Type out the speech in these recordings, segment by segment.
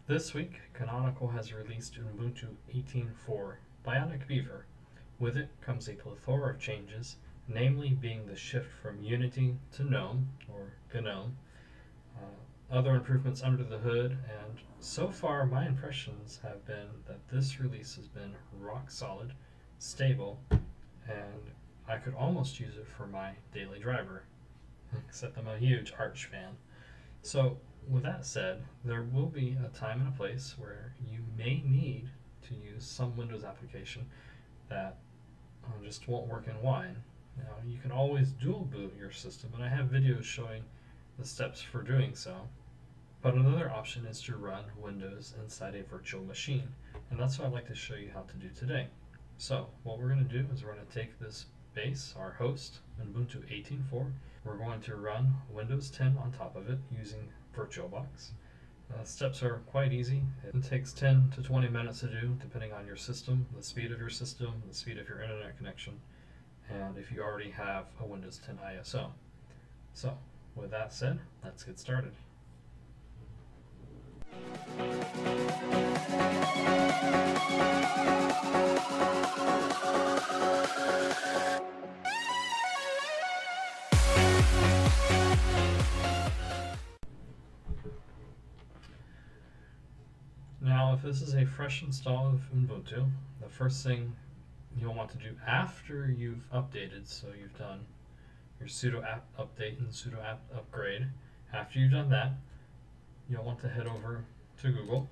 This week, Canonical has released Ubuntu 18.4 Bionic Beaver. With it comes a plethora of changes, namely being the shift from Unity to GNOME, or GNOME, other improvements under the hood, and so far my impressions have been that this release has been rock solid, stable, and I could almost use it for my daily driver, except I'm a huge Arch fan. So, with that said, there will be a time and a place where you may need to use some Windows application that just won't work in Wine. Now, you can always dual boot your system, and I have videos showing the steps for doing so. But another option is to run Windows inside a virtual machine, and that's what I'd like to show you how to do today. So, what we're going to do is we're going to take this base, our host, Ubuntu 18.4. We're going to run Windows 10 on top of it using VirtualBox. Steps are quite easy. It takes 10 to 20 minutes to do, depending on your system, the speed of your system, the speed of your internet connection, and if you already have a Windows 10 ISO. So, with that said, let's get started. Now, if this is a fresh install of Ubuntu, the first thing you'll want to do after you've updated, so you've done your sudo apt update and sudo apt upgrade, after you've done that, you'll want to head over to Google,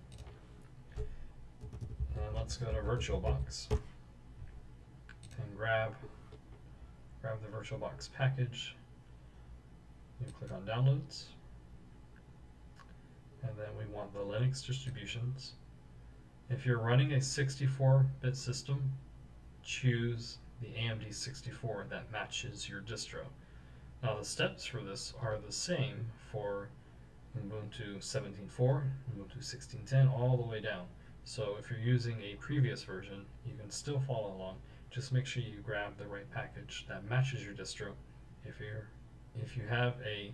and let's go to VirtualBox, and grab the VirtualBox package. You click on Downloads, and then we want the Linux distributions. If you're running a 64-bit system, choose the AMD 64 that matches your distro. Now the steps for this are the same for Ubuntu 17.4, Ubuntu 16.10, all the way down. So if you're using a previous version, you can still follow along. Just make sure you grab the right package that matches your distro. If you have a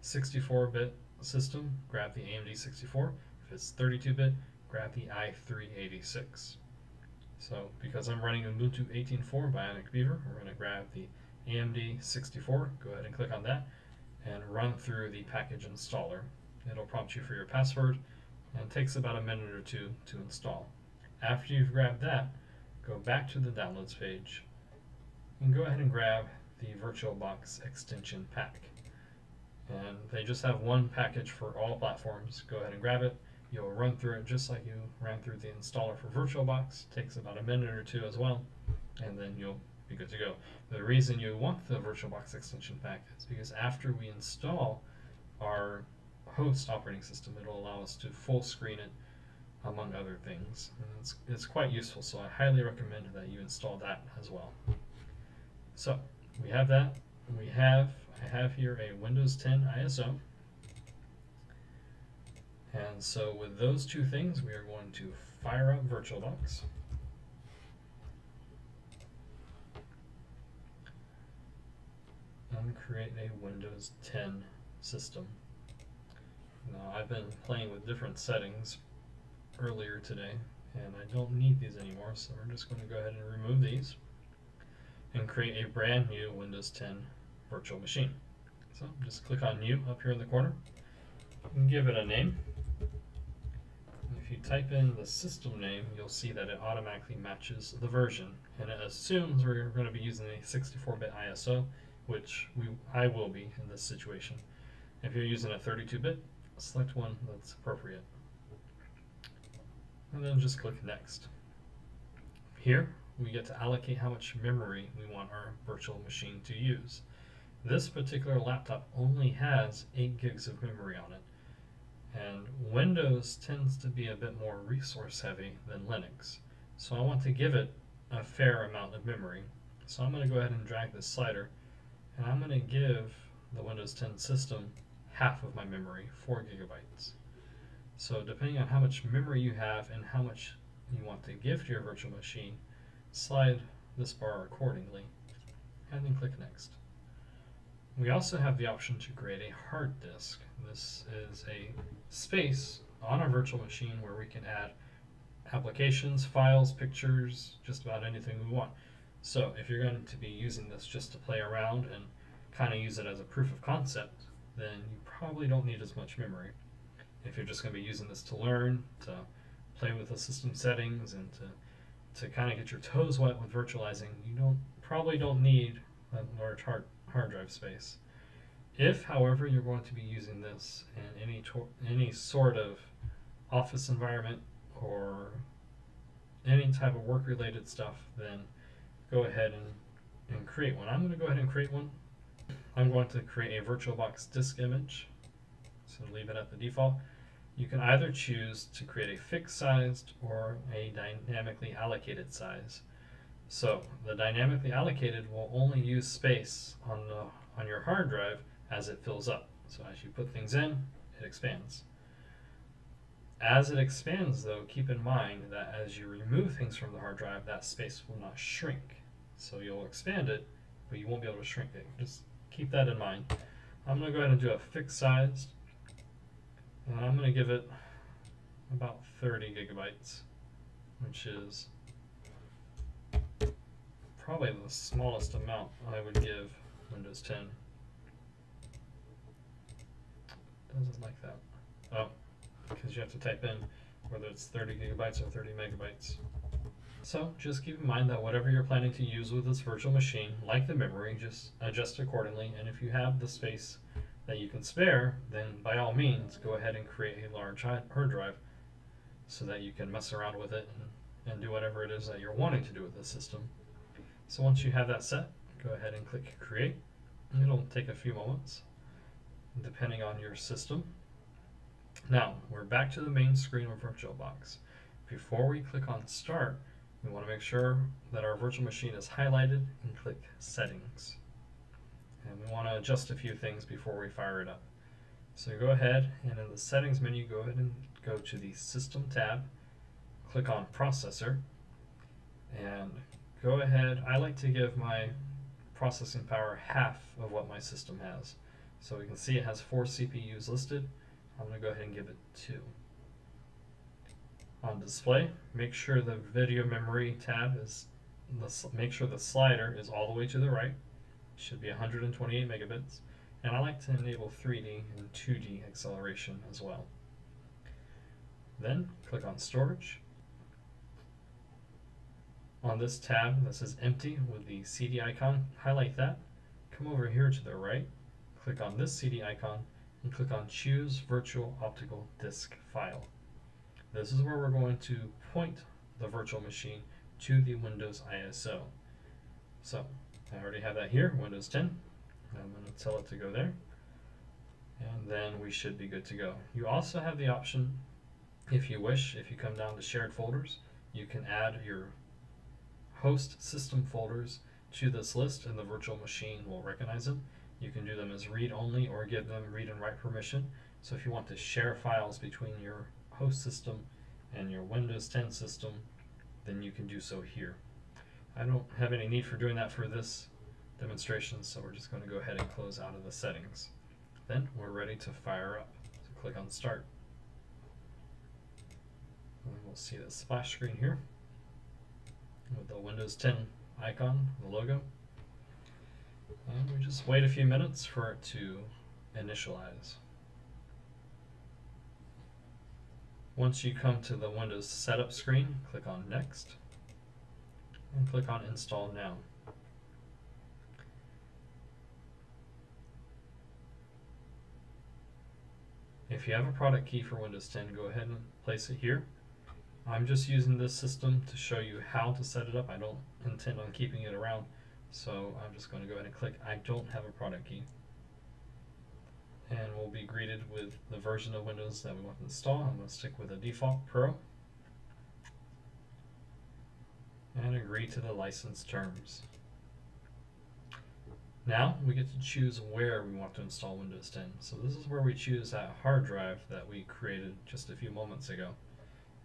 64-bit system, grab the AMD 64. If it's 32-bit, grab the i386. So because I'm running Ubuntu 18.4 Bionic Beaver, we're going to grab the AMD 64, go ahead and click on that, and run through the package installer. It'll prompt you for your password, and it takes about a minute or two to install. After you've grabbed that, go back to the downloads page, and go ahead and grab the VirtualBox extension pack. And they just have one package for all platforms. Go ahead and grab it. You'll run through it just like you ran through the installer for VirtualBox. Takes about a minute or two as well, and then you'll be good to go. The reason you want the VirtualBox extension pack is because after we install our host operating system, it'll allow us to full screen it, among other things. And it's quite useful, so I highly recommend that you install that as well. So we have that. I have here a Windows 10 ISO. And so with those two things, we are going to fire up VirtualBox. And create a Windows 10 system. Now, I've been playing with different settings earlier today, and I don't need these anymore, so we're just going to go ahead and remove these and create a brand new Windows 10 virtual machine. So just click on New up here in the corner and give it a name. And if you type in the system name, you'll see that it automatically matches the version, and it assumes we're going to be using a 64-bit ISO, which I will be in this situation. If you're using a 32-bit, select one that's appropriate. And then just click Next. Here, we get to allocate how much memory we want our virtual machine to use. This particular laptop only has 8 gigs of memory on it, and Windows tends to be a bit more resource heavy than Linux. So I want to give it a fair amount of memory. So I'm going to go ahead and drag this slider, and I'm going to give the Windows 10 system half of my memory, 4 gigabytes. So depending on how much memory you have and how much you want to give to your virtual machine, slide this bar accordingly, and then click Next. We also have the option to create a hard disk. This is a space on a virtual machine where we can add applications, files, pictures, just about anything we want. So if you're going to be using this just to play around and kind of use it as a proof of concept, then you probably don't need as much memory. If you're just going to be using this to learn, to play with the system settings, and to kind of get your toes wet with virtualizing, you probably don't need a large hard drive space. If, however, you're going to be using this in any sort of office environment or any type of work-related stuff, then go ahead and create one. I'm going to go ahead and create one. I'm going to create a VirtualBox disk image, so leave it at the default. You can either choose to create a fixed sized or a dynamically allocated size. So the dynamically allocated will only use space on your hard drive as it fills up. So as you put things in, it expands. As it expands, though, keep in mind that as you remove things from the hard drive, that space will not shrink. So you'll expand it, but you won't be able to shrink it. Just keep that in mind. I'm going to go ahead and do a fixed size, and I'm going to give it about 30 gigabytes, which is probably the smallest amount I would give Windows 10. Doesn't like that. Oh, because you have to type in whether it's 30 gigabytes or 30 megabytes. So just keep in mind that whatever you're planning to use with this virtual machine, like the memory, just adjust accordingly. And if you have the space that you can spare, then by all means go ahead and create a large hard drive so that you can mess around with it and do whatever it is that you're wanting to do with the system. So once you have that set, go ahead and click create. It'll take a few moments depending on your system. Now we're back to the main screen of VirtualBox. Before we click on start, we want to make sure that our virtual machine is highlighted and click settings. And we want to adjust a few things before we fire it up. So go ahead and in the settings menu, go ahead and go to the system tab, click on processor, and go ahead. I like to give my processing power half of what my system has. So we can see it has 4 CPUs listed. I'm going to go ahead and give it 2. On display, make sure the video memory tab make sure the slider is all the way to the right. It should be 128 megabits. And I like to enable 3D and 2D acceleration as well. Then click on storage. On this tab that says empty with the CD icon, highlight that. Come over here to the right, click on this CD icon, and click on choose virtual optical disk file. This is where we're going to point the virtual machine to the Windows ISO. So I already have that here, Windows 10. I'm going to tell it to go there, and then we should be good to go. You also have the option, if you wish, if you come down to shared folders, you can add your host system folders to this list, and the virtual machine will recognize them. You can do them as read only or give them read and write permission. So if you want to share files between your host system and your Windows 10 system, then you can do so here. I don't have any need for doing that for this demonstration, so we're just going to go ahead and close out of the settings. Then we're ready to fire up. So click on start. And we'll see the splash screen here with the Windows 10 icon, the logo. And we just wait a few minutes for it to initialize. Once you come to the Windows setup screen, click on next and click on install now. If you have a product key for Windows 10, go ahead and place it here. I'm just using this system to show you how to set it up. I don't intend on keeping it around, so I'm just going to go ahead and click I don't have a product key. And we'll be greeted with the version of Windows that we want to install. I'm going to stick with the default Pro and agree to the license terms. Now we get to choose where we want to install Windows 10. So this is where we choose that hard drive that we created just a few moments ago.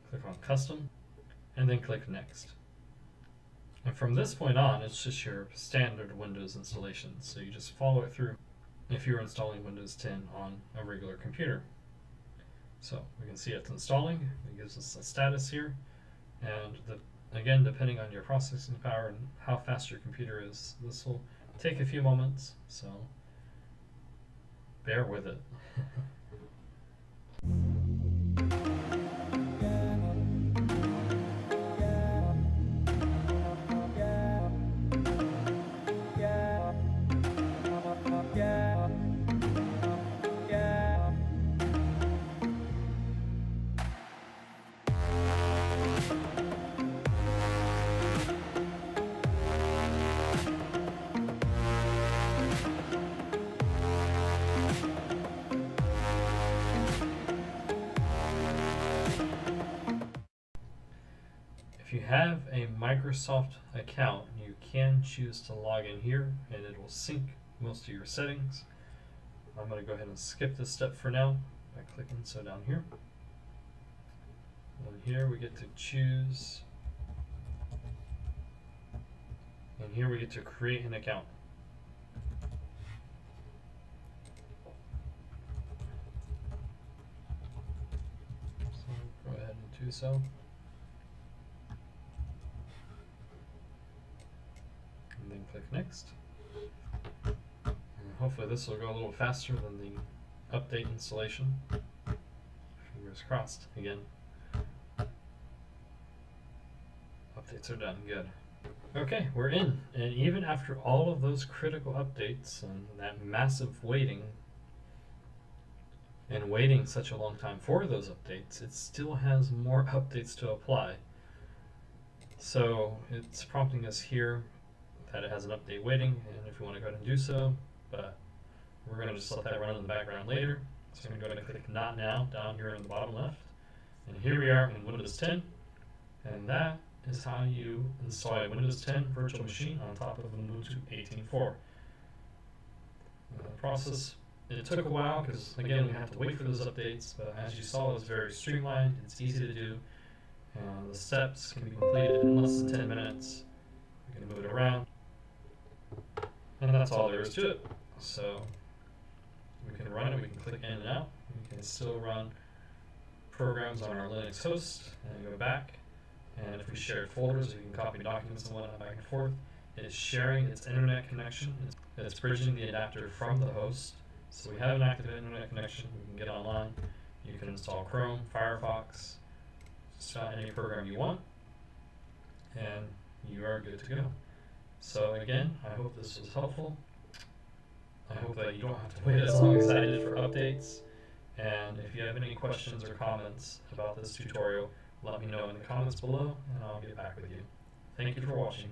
Click on Custom and then click Next. And from this point on, it's just your standard Windows installation. So you just follow it through if you're installing Windows 10 on a regular computer. So we can see it's installing. It gives us a status here, and again, depending on your processing power and how fast your computer is, this will take a few moments, so bear with it. If you have a Microsoft account, you can choose to log in here and it will sync most of your settings. I'm going to go ahead and skip this step for now by clicking so down here. And here we get to choose, and here we get to create an account. So go ahead and do so. And then click next. And hopefully this will go a little faster than the update installation. Fingers crossed again. Updates are done, good. Okay, we're in, and even after all of those critical updates and that massive waiting, and waiting such a long time for those updates, it still has more updates to apply. So it's prompting us here that it has an update waiting, and if we want to go ahead and do so, but we're going to just let that run in the background later. So I'm going to go ahead and click Not Now down here in the bottom left, and here we are in Windows 10, and that is how you install a Windows 10 virtual machine on top of Ubuntu 18.4. The process, it took a while because again we have to wait for those updates, but as you saw, it's very streamlined, it's easy to do, and the steps can be completed in less than 10 minutes. We can move it around, and that's all there is to it. So we can run it, we can click in and out, we can still run programs on our Linux host and go back. And if we share folders, we can copy documents and whatnot back and forth. It's sharing its internet connection. It's bridging the adapter from the host. So we have an active internet connection. We can get online. You can install Chrome, Firefox, just about any program you want, and you are good to go. So again, I hope this was helpful. I hope that you don't have to wait as long as I did for updates. And if you have any questions or comments about this tutorial, let me know in the comments below, and I'll get back with you. Thank you for watching.